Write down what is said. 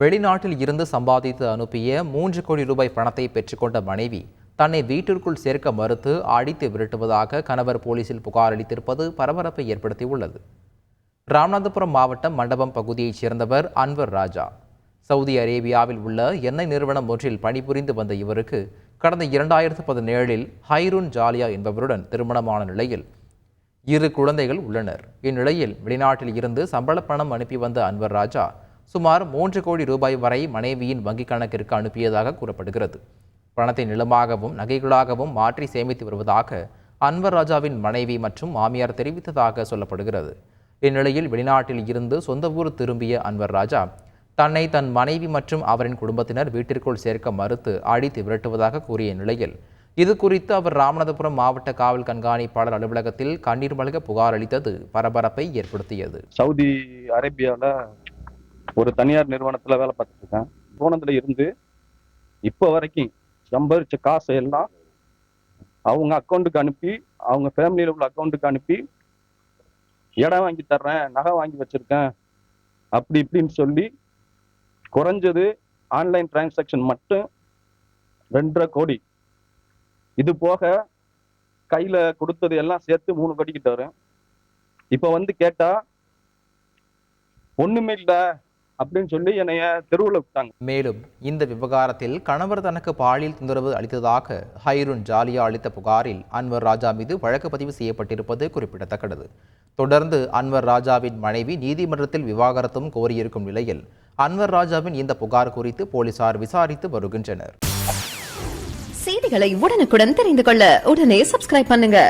வெளிநாட்டில் இருந்து சம்பாதித்து அனுப்பிய 3 கோடி ரூபாய் பணத்தை பெற்றுக்கொண்ட மனைவி தன்னை வீட்டிற்குள் சேர்க்க மறுத்து அடித்து விரட்டுவதாக கணவர் போலீசில் புகார் அளித்திருப்பது பரபரப்பை ஏற்படுத்தியுள்ளது. ராமநாதபுரம் மாவட்டம் மண்டபம் பகுதியைச் சேர்ந்தவர் அன்வர் ராஜா. சவுதி அரேபியாவில் உள்ள எண்ணெய் நிறுவனம் ஒன்றில் பணிபுரிந்து வந்த இவருக்கு கடந்த 2017இல் ஹைருன் ஜாலியா என்பவருடன் திருமணமான நிலையில் 2 குழந்தைகள் உள்ளனர். இந்நிலையில் வெளிநாட்டில் இருந்து சம்பள பணம் அனுப்பி வந்த அன்வர் ராஜா சுமார் 3 கோடி ரூபாய் வரை மனைவியின் வங்கிக் கணக்கிற்கு அனுப்பியதாக கூறப்படுகிறது. பணத்தை நிலமாகவும் நகைகளாகவும் மாற்றி சேமித்து வருவதாக அன்வர் ராஜாவின் மனைவி மற்றும் மாமியார் தெரிவித்ததாக சொல்லப்படுகிறது. இந்நிலையில் வெளிநாட்டில் இருந்து சொந்த ஊர் திரும்பிய அன்வர் ராஜா தன்னை தன் மனைவி மற்றும் அவரின் குடும்பத்தினர் வீட்டிற்குள் சேர்க்க மறுத்து அடித்து விரட்டுவதாக கூறிய நிலையில் இது குறித்து அவர் ராமநாதபுரம் மாவட்ட காவல் கண்காணிப்பாளர் அலுவலகத்தில் கண்ணீர் மல்க புகார் அளித்தது பரபரப்பை ஏற்படுத்தியது. சவுதி அரேபியாவில் ஒரு தனியார் நிறுவனத்தில் வேலை பார்த்துட்டு இருக்கேன். போனதுல இருந்து இப்போ வரைக்கும் சம்பாதிச்ச காசை எல்லாம் அவங்க அக்கௌண்ட்டுக்கு அனுப்பி, அவங்க ஃபேமிலியில் உள்ள அக்கௌண்ட்டுக்கு அனுப்பி, இடம் வாங்கி தர்றேன், நகை வாங்கி வச்சிருக்கேன், அப்படி இப்படின்னு சொல்லி குறைஞ்சது ஆன்லைன் டிரான்சாக்ஷன் மட்டும் 2.5 கோடி. இது போக கையில் கொடுத்தது எல்லாம் சேர்த்து 3 கோடி கிட்ட வரும். இப்போ வந்து கேட்டா ஒண்ணுமே இல்லை அப்படின்னு சொல்லி என்னைய தெருவில் விட்டாங்க. மேலும் இந்த விவகாரத்தில் கணவர் தனக்கு பாலியல் தொந்தரவு அளித்ததாக ஹைருன் ஜாலியா அளித்த புகாரில் அன்வர் ராஜா மீது வழக்கு பதிவு செய்யப்பட்டிருப்பது குறிப்பிடத்தக்கது. தொடர்ந்து அன்வர் ராஜாவின் மனைவி நீதிமன்றத்தில் விவாகரத்தும் கோரியிருக்கும் நிலையில் அன்வர் ராஜாவின் இந்த புகார் குறித்து போலீசார் விசாரித்து வருகின்றனர். செய்திகளை உடனுக்குடன் தெரிந்து கொள்ள உடனே சப்ஸ்கிரைப் பண்ணுங்க.